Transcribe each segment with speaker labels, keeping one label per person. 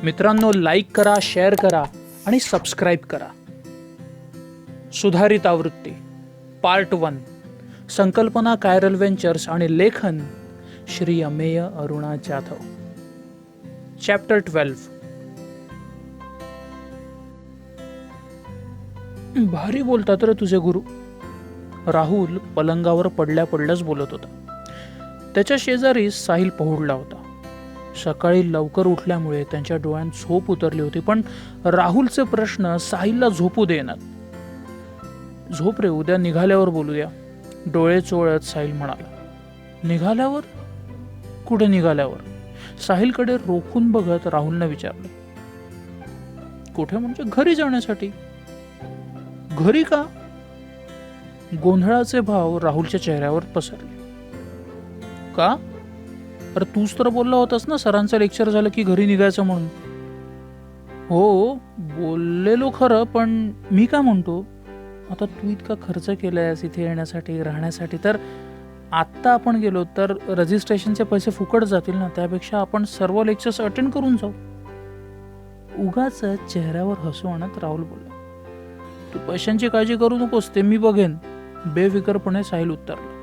Speaker 1: मित्रांनो, लाईक करा, शेअर करा आणि सबस्क्राईब करा. सुधारित आवृत्ती पार्ट 1. संकल्पना कायरल व्हेंचर्स आणि लेखन श्री अमेय अरुणा जाधव. चॅप्टर 12. भारी बोलतात रे तुझे गुरु. राहुल पलंगावर पडल्या पडल्याच बोलत होता. त्याच्या शेजारी साहिल पहुडला होता. सकाळी लवकर उठल्यामुळे त्यांच्या डोळ्यात झोप उतरली होती, पण राहुलचे प्रश्न साहिलला झोपू देणार. झोप रे, उद्या निघाल्यावर बोलूया, डोळे चोळत साहिल म्हणाला. निघाल्यावर? कुठे निघाल्यावर? साहिलकडे रोखून बघत राहुलने विचारलं. कुठे म्हणजे घरी जाण्यासाठी. घरी का? गोंधळाचे भाव राहुलच्या चेहऱ्यावर पसरले. का? अरे तूच तर बोलला होतास ना, सरांचं लेक्चर झालं की घरी निघायचं म्हणून. हो बोललेलो खरं, पण मी काय म्हणतो, आता तू इतका खर्च केलायस इथे येण्यासाठी, राहण्यासाठी, तर आत्ता आपण गेलो तर रजिस्ट्रेशनचे पैसे फुकट जातील ना. त्यापेक्षा आपण सर्व लेक्चर्स अटेंड करून जाऊ. उगाच चेहऱ्यावर हसू आणत राहुल बोलला. तू पैशांची काळजी करू नकोस, ते मी बघेन, बेफिकरपणे साहिल उत्तरला.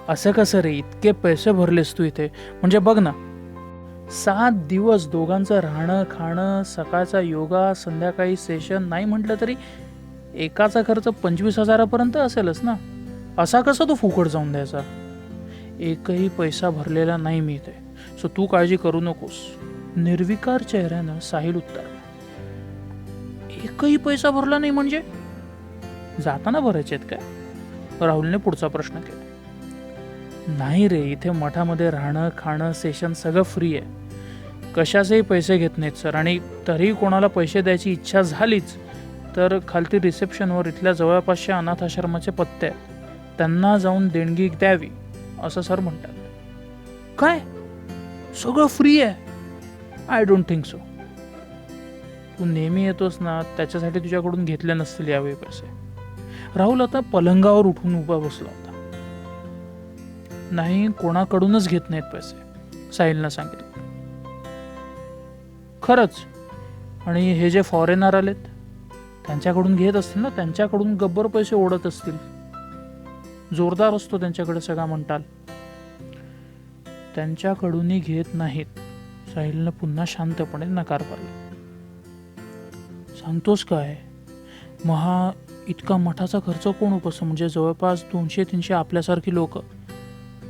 Speaker 1: असं कसं रे, इतके पैसे भरलेस तू इथे, म्हणजे बघ ना, 7 दिवस दोघांचं राहणं खाणं, सकाळचा योगा, संध्याकाळी सेशन, नाही म्हटलं तरी एकाचा खर्च 25,000 असेलच ना. असा कसा तो फुकट जाऊन द्यायचा. एकही पैसा भरलेला नाही मी इथे, सो तू काळजी करू नकोस, निर्विकार चेहऱ्यानं साहिल उत्तरला. एकही पैसा भरला नाही म्हणजे? जाताना भरायचे आहेत काय? राहुलने पुढचा प्रश्न केला. नाही रे, इथे मठामध्ये राहणं खाणं सेशन सगळं फ्री आहे, कशाचेही पैसे घेत नाहीत सर. आणि तरीही कोणाला पैसे द्यायची इच्छा झालीच तर खालती रिसेप्शनवर इथल्या जवळपासच्या अनाथ आश्रमाचे पत्ते आहेत, त्यांना जाऊन देणगी द्यावी असं सर म्हणतात. काय? सगळं फ्री आहे? I don't think so. तू नेहमी येतोस ना, त्याच्यासाठी तुझ्याकडून घेतले नसतील यावेळी पैसे. राहुल आता पलंगावर उठून उभा बसला होता. नाही, कोणाकडूनच घेत नाहीत पैसे, साहिलनं सांगितलं. खरंच? आणि हे जे फॉरेनर आलेत त्यांच्याकडून घेत असतील ना, त्यांच्याकडून गब्बर पैसे ओढत असतील. जोरदार असतो त्यांच्याकडे सगळा म्हणताल. त्यांच्याकडूनही घेत नाहीत, साहिलनं पुन्हा शांतपणे नकार भरला. सांगतोस काय? महा इतका मठाचा खर्च कोण उपसं, म्हणजे जवळपास 200-300 आपल्यासारखी लोक,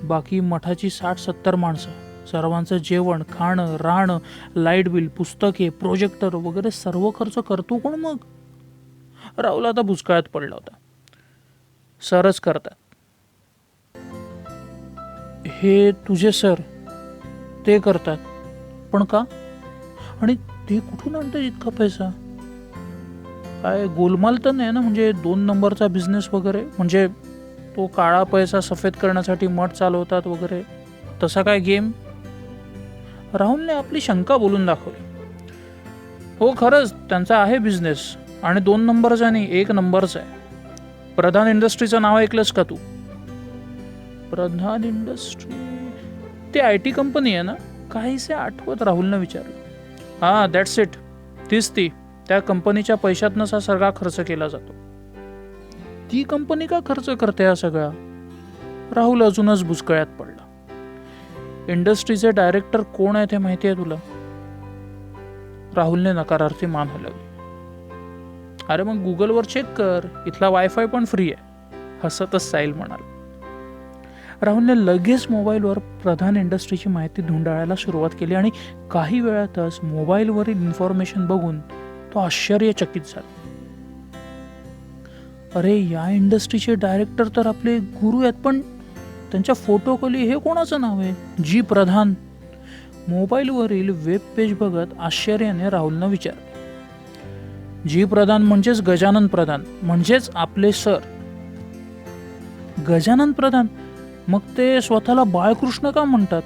Speaker 1: बाकी मठाची 60-70 माणसं, सर्वांचं जेवण खाणं राहणं, लाईट बिल, पुस्तके, प्रोजेक्टर वगैरे सर्व खर्च करतो कोण मग? राहुल आता भुसकाळात पडला होता. सरच करतात. हे तुझे सर ते करतात, पण का? आणि ते कुठून आणतात इतका पैसा? काय गोलमाल तर नाही ना, म्हणजे 2 नंबरचा बिझनेस वगैरे, म्हणजे तो काळा पैसा सफेद करण्यासाठी मठ चालवतात वगैरे, तसा काय गेम? राहुलने आपली शंका बोलून दाखवली. हो खरंच त्यांचा आहे बिझनेस, आणि 2 नंबरचा नाही, 1 नंबरचा आहे. प्रधान इंडस्ट्रीचं नाव ऐकलंस का तू? प्रधान इंडस्ट्री? ते IT कंपनी आहे ना, काहीसे आठवत राहुलनं विचारलं. हां, दॅट्स इट, तीच ती. त्या कंपनीच्या पैशातनंच हा सगळा खर्च केला जातो. ती कंपनी का खर्च करते हा सगळा? राहुल अजूनच भुसकळ्यात पडला. इंडस्ट्रीचे डायरेक्टर कोण आहे ते माहिती आहे तुला? राहुलने नकारार्थी मान हलवली. अरे मग गुगलवर चेक कर, इथला वायफाय पण फ्री आहे, हसतच साहिल म्हणाला. राहुलने लगेच मोबाईलवर प्रधान इंडस्ट्रीची माहिती धुंडाळायला सुरुवात केली, आणि काही वेळातच मोबाईलवरील इन्फॉर्मेशन बघून तो आश्चर्यचकित झाला. अरे या इंडस्ट्रीचे डायरेक्टर तर आपले गुरु आहेत, पण त्यांच्या फोटोखाली हे कोणाचं नाव आहे? जी प्रधान. मोबाईलवरील वेब पेज बघत आश्चर्याने राहुलनं विचारले. जी प्रधान म्हणजेच गजानन प्रधान, म्हणजेच आपले सर. गजानन प्रधान? मग ते स्वतःला बाळकृष्ण का म्हणतात?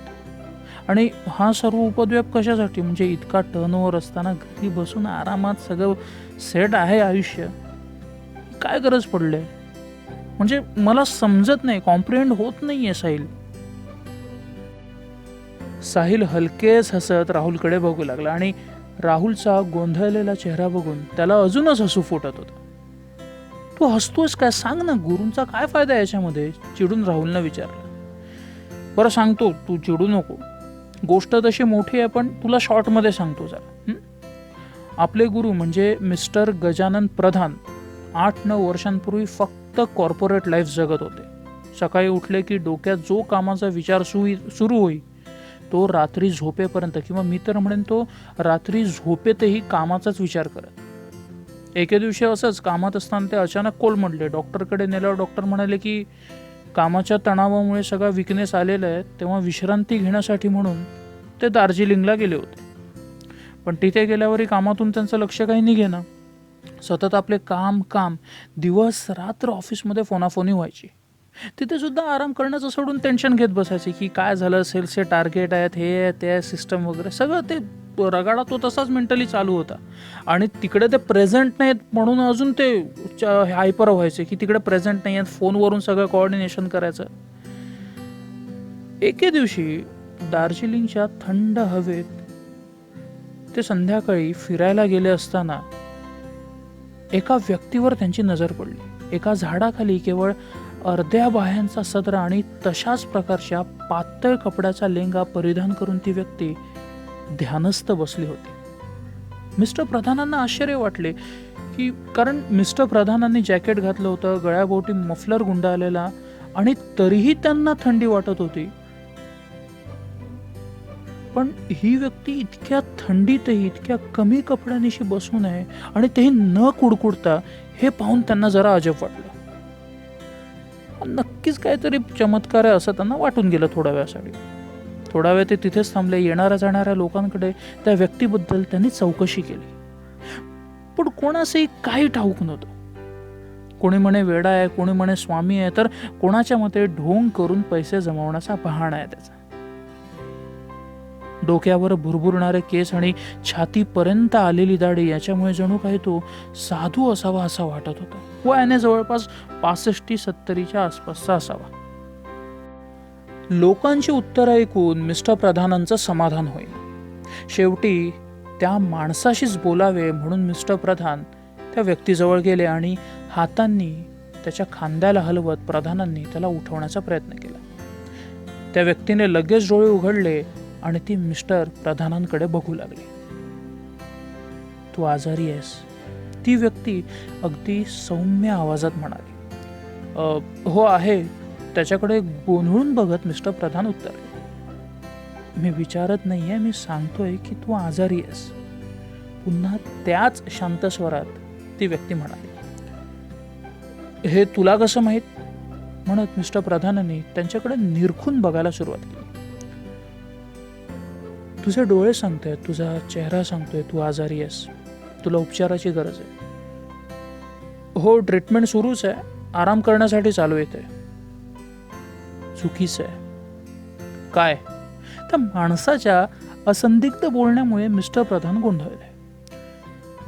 Speaker 1: आणि हा सर्व उपद्व्याप कशासाठी? म्हणजे इतका टर्नओव्हर असताना घरी बसून आरामात सगळं सेट आहे आयुष्य, काय गरज पडले? म्हणजे मला समजत नाही, कॉम्प्रिहेंड होत नाहीये साहिल. साहिल हलकेच हसत राहुलकडे बघू लागला आणि राहुलचा गोंधळलेला चेहरा बघून त्याला अजूनच हसू फुटत होतं. तू हसतोस काय? सांग ना, गुरूंचा काय फायदा याच्यामध्ये? चिडून राहुलनं विचारलं. बरं सांगतो, तू चिडू नको. गोष्ट तशी मोठी आहे पण तुला शॉर्टमध्ये सांगतो जरा. आपले गुरु म्हणजे मिस्टर गजानन प्रधान 8-9 वर्षांपूर्वी फक्त कॉर्पोरेट लाईफ जगत होते. सकाळी उठले की डोक्यात जो कामाचा विचार सुरू होई तो रात्री झोपेपर्यंत, किंवा मी तर म्हणेन तो रात्री झोपेतही कामाचाच विचार करत. एके दिवशी असंच कामात असताना ते अचानक कोलमडले. डॉक्टरकडे नेल्यावर डॉक्टर म्हणाले की कामाच्या तणावामुळे सगळा विकनेस आलेला आहे, तेव्हा विश्रांती घेण्यासाठी म्हणून ते दार्जिलिंगला गेले होते. पण तिथे गेल्यावरही कामातून त्यांचं लक्ष काही निघेना. सतत आपले काम, दिवस रात्र ऑफिसमध्ये फोनाफोनी व्हायची. तिथे सुद्धा आराम करण्याचं सोडून टेन्शन घेत बसायचे की काय झालं, सेल्सचे टार्गेट आहेत, हे आहे ते आहे, सिस्टम वगैरे सगळं ते रगाडा तो तसाच मेंटली चालू होता. आणि तिकडे ते प्रेझेंट नाहीत म्हणून अजून ते हायपर व्हायचे की तिकडे प्रेझेंट नाही आहेत, फोनवरून सगळं कोऑर्डिनेशन करायचं. एके दिवशी दार्जिलिंगच्या थंड हवेत ते संध्याकाळी फिरायला गेले असताना एका व्यक्तीवर त्यांची नजर पडली. एका झाडाखाली केवळ अर्ध्या बाह्यांचा सदर आणि तशाच प्रकारच्या पातळ कपड्याचा लेंगा परिधान करून ती व्यक्ती ध्यानस्थ बसली होती. मिस्टर प्रधानांना आश्चर्य वाटले की कारण मिस्टर प्रधानांनी जॅकेट घातलं होतं, गळ्याभोवती मफलर गुंडाळलेला, आणि तरीही त्यांना थंडी वाटत होती. पण ही व्यक्ती इतक्या थंडीतही इतक्या कमी कपड्यांनीशी बसून आहे आणि तेही न कुडकुडता, हे पाहून त्यांना जरा अजब वाटलं. नक्कीच काहीतरी चमत्कार आहे असं त्यांना वाटून गेलं थोड्या वेळासाठी. थोडा वेळ ते तिथेच थांबले. येणाऱ्या जाणाऱ्या लोकांकडे त्या व्यक्तीबद्दल त्यांनी चौकशी केली, पण कोणासही काही ठाऊक नव्हतं. कोणी म्हणे वेडा आहे, कोणी म्हणे स्वामी आहे, तर कोणाच्या मते ढोंग करून पैसे जमवण्याचा बहाणा आहे त्याचा. डोक्यावर भुरभुरणारे केस आणि छातीपर्यंत आलेली दाढी याच्यामुळे जणू काही तो साधू असावा असं वाटत होता. वयाने जवळपास 65-70च्या आसपासचा असावा. लोकांची उत्तरं ऐकून मिस्टर प्रधानांचं समाधान होईल. शेवटी त्या माणसाशीच बोलावे म्हणून मिस्टर प्रधान त्या व्यक्तीजवळ गेले आणि हातांनी त्याच्या खांद्याला हलवत प्रधानांनी त्याला उठवण्याचा प्रयत्न केला. त्या व्यक्तीने लगेच डोळे उघडले आणि ती मिस्टर प्रधानांकडे बघू लागली. तू आजारी आहेस, ती व्यक्ती अगदी सौम्य आवाजात म्हणाली. हो आहे. त्याच्याकडे गोंधळून बघत मिस्टर प्रधान उत्तरले. मी विचारत नाहीये, मी सांगतोय की तू आजारी आहेस. पुन्हा त्याच शांत स्वरात ती व्यक्ती म्हणाली. हे तुला कसं माहीत? म्हणत मिस्टर प्रधानांनी त्यांच्याकडे निरखून बघायला सुरुवात केली. तुझे डोळे सांगतायत, तुझा चेहरा सांगतोय तू आजारी आहेस, तुला उपचाराची गरज आहे. हो, ट्रीटमेंट सुरूच आहे, आराम करण्यासाठी चालू येते. चुकीचं आहे. काय? त्या माणसाच्या असंदिग्ध बोलण्यामुळे मिस्टर प्रधान गोंधळले.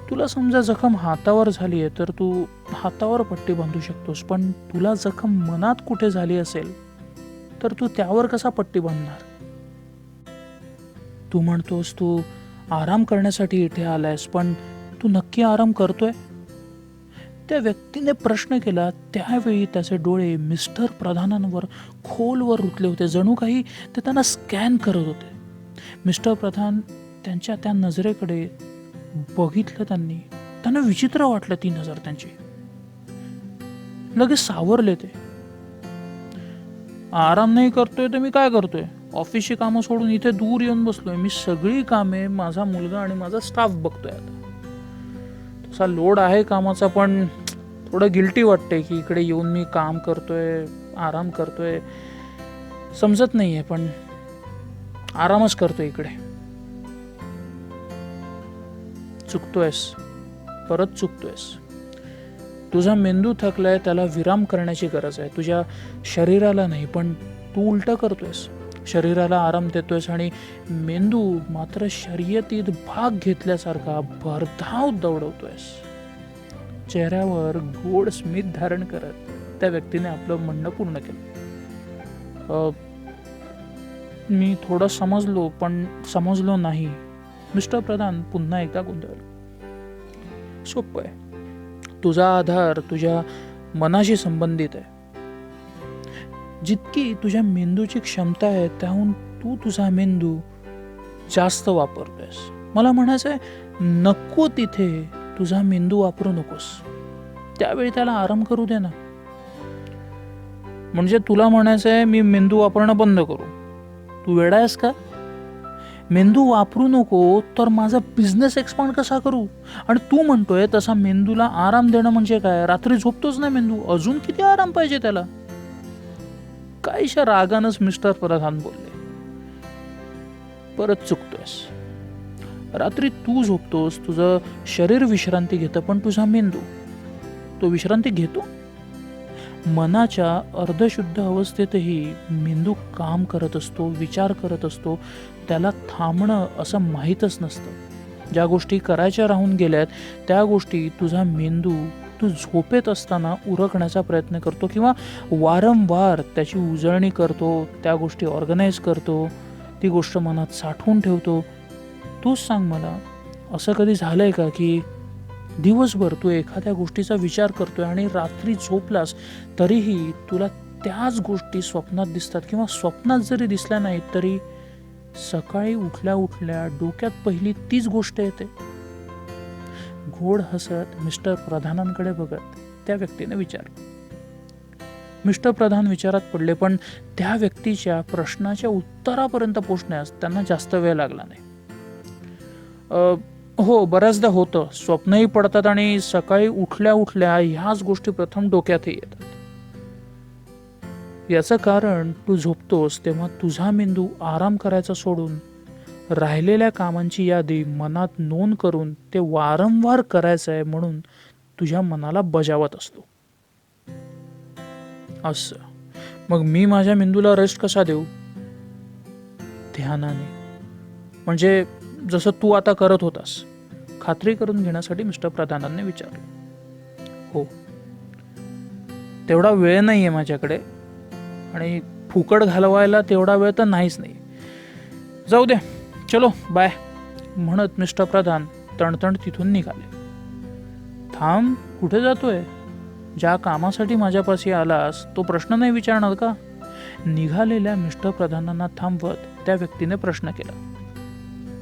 Speaker 1: तुला समजा जखम हातावर झाली आहे तर तू हातावर पट्टी बांधू शकतोस, पण तुला जखम मनात कुठे झाली असेल तर तू त्यावर कसा पट्टी बांधणार? तू म्हणतोस तू आराम करण्यासाठी इथे आलायस, पण तू नक्की आराम करतोय? त्या व्यक्तीने प्रश्न केला. त्यावेळी त्याचे डोळे मिस्टर प्रधानांवर खोलवर रुतले होते, जणू काही ते त्यांना स्कॅन करत होते. मिस्टर प्रधान त्यांच्या त्या नजरेकडे बघितलं. त्यांना विचित्र वाटलं ती नजर त्यांची. लगेच सावरले ते. आराम नाही करतोय तर मी काय करतोय? ऑफिसची कामं सोडून इथे दूर येऊन बसलोय. मी सगळी कामे माझा मुलगा आणि माझा स्टाफ बघतोय. आता तसा लोड आहे कामाचा, पण थोडं गिल्टी वाटतंय की इकडे येऊन मी काम करतोय, आराम करतोय. समजत नाहीये, पण आरामच करतोय इकडे. चुकतोयस, परत चुकतोयस. तुझा मेंदू थकलाय, त्याला विराम करण्याची गरज आहे. तुझ्या शरीराला नाही, पण तू उलटं करतोयस. शरीराला आराम देतोयस आणि मेंदू मात्र शर्यतीत भाग घेतल्यासारखा भरधाव दौडवतोयस. चेहऱ्यावर गोड स्मित धारण करत त्या व्यक्तीने आपलं म्हणणं पूर्ण केलं. मी थोडं समजलो, पण समजलो नाही. मिस्टर प्रधान पुन्हा एकदा गोंधळले. सोपं आहे. तुझा आधार तुझ्या मनाशी संबंधित आहे. जितकी तुझ्या मेंदूची क्षमता आहे त्याहून तू तुझा मेंदू जास्त वापरतोयस. मला म्हणायचं आहे, नको तिथे तुझा मेंदू वापरू नकोस. त्यावेळी त्याला आराम करू दे ना. म्हणजे तुला म्हणायचं आहे मी मेंदू वापरणं बंद करू? तू वेडा आहेस का? मेंदू वापरू नको तर माझा बिझनेस एक्सपांड कसा करू? आणि तू म्हणतोय तसा मेंदूला आराम देणं म्हणजे काय? रात्री झोपतोच ना मेंदू, अजून किती आराम पाहिजे त्याला? काहीशा रागानंच मिस्टर प्रधान बोलले. परत चुकतोयस. रात्री तू झोपतोस, तुझं शरीर विश्रांती घेतं, पण तुझा मेंदू तो विश्रांती घेतो? मनाच्या अर्धशुद्ध अवस्थेतही मेंदू काम करत असतो, विचार करत असतो. त्याला थांबणं असं माहीतच नसतं. ज्या गोष्टी करायच्या राहून गेल्यात त्या गोष्टी तुझा मेंदू तू झोपेत असताना उरकण्याचा प्रयत्न करतो किंवा वारंवार त्याची उजळणी करतो, त्या गोष्टी ऑर्गनाईज करतो, ती गोष्ट मनात साठवून ठेवतो. तूच सांग मला, असं कधी झालं आहे का की दिवसभर तू एखाद्या गोष्टीचा विचार करतोय आणि रात्री झोपलास तरीही तुला त्याच गोष्टी स्वप्नात दिसतात, किंवा स्वप्नात जरी दिसल्या नाहीत तरी सकाळी उठल्या उठल्या डोक्यात पहिली तीच गोष्ट येते? गोड हसत मिस्टर प्रधानांकडे बघत त्या व्यक्तीने विचारलं. मिस्टर प्रधान विचारात पडले, पण त्या व्यक्तीच्या प्रश्नाच्या उत्तरापर्यंत पोहोचण्यास त्यांना जास्त वेळ लागला नाही. हो, बऱ्याचदा होतं. स्वप्नही पडतात आणि सकाळी उठल्या उठल्या ह्याच गोष्टी प्रथम डोक्यातही येतात. याचं कारण तू झोपतोस तेव्हा तुझा मेंदू आराम करायचा सोडून राहिलेल्या कामांची यादी मनात नोंद करून ते वारंवार करायचं आहे म्हणून तुझ्या मनाला बजावत असतो. असं. मग मी माझ्या मेंदूला रेस्ट कसा देऊ? ध्यानाने. म्हणजे जसं तू आता करत होतास. खात्री करून घेण्यासाठी मिस्टर प्रधानांनी विचारलं. हो. तेवढा वेळ नाही आहे माझ्याकडे, आणि फुकट घालवायला तेवढा वेळ तर नाहीच नाही. जाऊ दे, चलो बाय म्हणत मिस्टर प्रधान तणतण तिथून निघाले. थांब, कुठे जातोय? ज्या कामासाठी माझ्यापाशी आलास तो प्रश्न नाही विचारणार का? निघालेल्या मिस्टर प्रधानांना थांबवत त्या व्यक्तीने प्रश्न केला.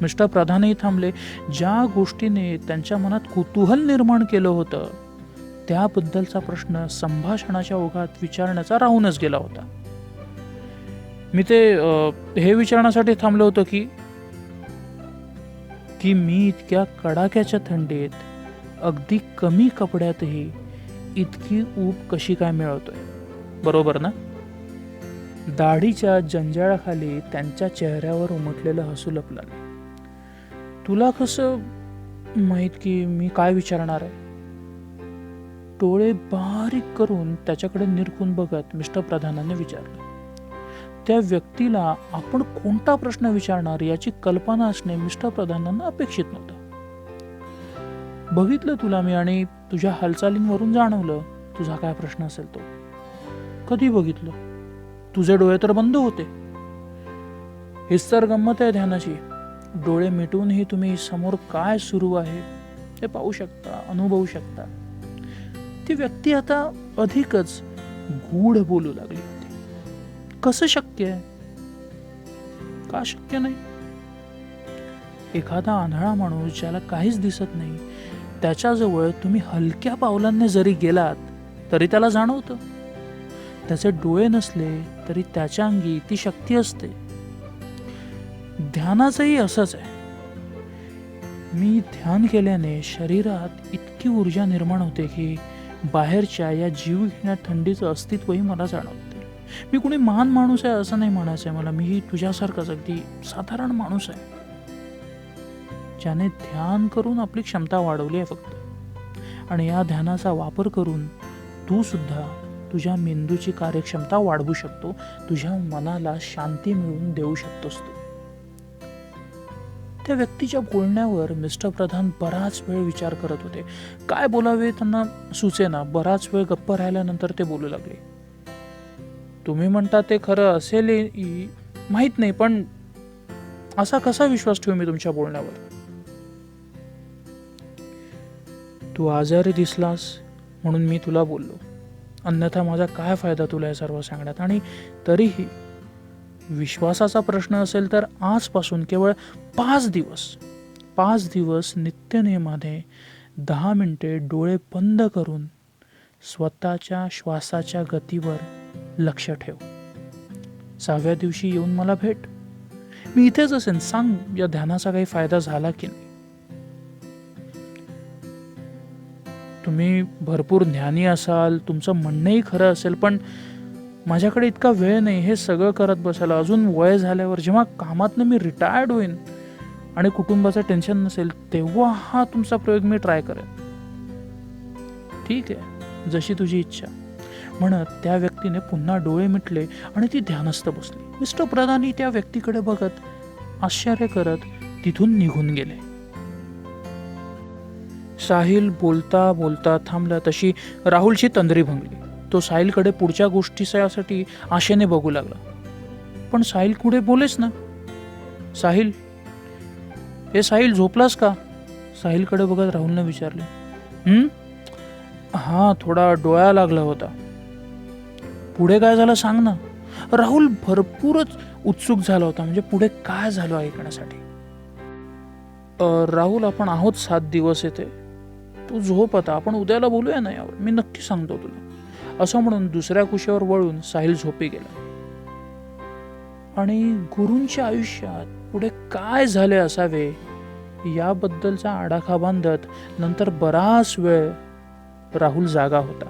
Speaker 1: मिस्टर प्रधानही थांबले. ज्या गोष्टीने त्यांच्या मनात कुतूहल निर्माण केलं होतं त्याबद्दलचा प्रश्न संभाषणाच्या ओघात विचारण्याचा राहूनच गेला होता. मी ते हे विचारण्यासाठी थांबलो होतो की मी इतक्या कडाक्याच्या थंडीत अगदी कमी कपड्यातही इतकी ऊब कशी काय मिळवतोय, बरोबर ना? दाढीच्या जंजाळाखाली त्यांच्या चेहऱ्यावर उमटलेलं हसू लपलं. तुला कसं माहीत की मी काय विचारणार आहे? डोळे बारीक करून त्याच्याकडे निरखून बघत मिस्टर प्रधानांनी विचारलं. त्या व्यक्तीला आपण कोणता प्रश्न विचारणार याची कल्पना असणे मिस्टर प्रधानांना अपेक्षित नव्हतं. बघितलं तुला मी आणि तुझ्या हालचालींवरून जाणवलं तुझा काय प्रश्न असेल तो. कधी बघितलं? तुझे डोळे तर बंद होते. हीच तर गंमत आहे ध्यानाची. डोळे मिटूनही तुम्ही समोर काय सुरू आहे ते पाहू शकता, अनुभवू शकता. ती व्यक्ती आता अधिकच गूढ बोलू लागली होती. कसं शक्य आहे? का शक्य नाही? एखादा आंधळा माणूस ज्याला काहीच दिसत नाही त्याच्याजवळ तुम्ही हलक्या पावलांनी जरी गेलात तरी त्याला जाणवतं. त्याचे डोळे नसले तरी त्याच्या अंगी ती शक्ती असते. ध्यानाचंही असंच आहे. मी ध्यान केल्याने शरीरात इतकी ऊर्जा निर्माण होते की बाहेरच्या या जीवघेण्या थंडीचं अस्तित्वही मला जाणवते. मी कुणी महान माणूस आहे असं नाही म्हणायचं आहे मला. मीही तुझ्यासारखाच अगदी साधारण माणूस आहे ज्याने ध्यान करून आपली क्षमता वाढवली आहे फक्त. आणि या ध्यानाचा वापर करून तू सुद्धा तुझ्या मेंदूची कार्यक्षमता वाढवू शकतो. तुझ्या मनाला शांती मिळवून देऊ शकतोस तू. त्या व्यक्तीच्या बोलण्यावर मिस्टर प्रधान बराच वेळ विचार करत होते. काय बोलावे त्यांना सुचेना. बराच वेळ गप्प राहिल्यानंतर ते बोलू लागले. तुम्ही म्हणता ते खरं असेल माहित नाही, पण असा कसा विश्वास ठेवू मी तुमच्या बोलण्यावर? तू आजारी दिसलास म्हणून मी तुला बोललो, अन्यथा माझा काय फायदा तुला हे सर्व सांगण्यात? आणि तरीही विश्वासाचा प्रश्न असेल तर आजपासून केवळ 5 दिवस नित्यनेमाने 10 मिनिटे डोळे बंद करून स्वतःच्या श्वासाच्या गतीवर लक्ष ठेव. 6व्या दिवशी येऊन मला भेट. मी इथेच असेन. सांग या ध्यानाचा काही फायदा झाला की नाही. तुम्ही भरपूर ज्ञानी असाल, तुमचं म्हणणंही खरं असेल, पण माझ्याकडे इतका वेळ नाही हे सगळं करत बसायला. अजून वय झाल्यावर जेव्हा कामातनं मी रिटायर्ड होईन आणि कुटुंबाचं टेन्शन नसेल, तेव्हा हा तुमचा प्रयोग मी ट्राय करेन. ठीक आहे, जशी तुझी इच्छा, म्हणत त्या व्यक्तीने पुन्हा डोळे मिटले आणि ती ध्यानस्थ बसली. मिस्टर प्रधानी त्या व्यक्तीकडे बघत आश्चर्य करत तिथून निघून गेले. साहिल बोलता बोलता थांबला तशी राहुलची तंद्री भंगली. तो साहिलकडे पुढच्या गोष्टीसाठी आशेने बघू लागला, पण साहिल कुठे बोलेच ना. साहिल, हे साहिल, झोपलास का? साहिलकडे बघत राहुलने विचारले. हां, थोडा डोळा लागला होता. पुढे काय झालं सांग ना. राहुल भरपूरच उत्सुक झाला होता, म्हणजे पुढे काय झालं ऐकण्यासाठी. राहुल, आपण आहोत 7 दिवस येते. तू झोप आता, आपण उद्याला बोलूया ना यावर, मी नक्की सांगतो तुला. असं म्हणून दुसऱ्या कुशीवर वळून साहिल झोपी गेला. आणि गुरूंच्या आयुष्यात पुढे काय झाले असावे याबद्दलचा आडाखा बांधत नंतर बराच वेळ राहुल जागा होता.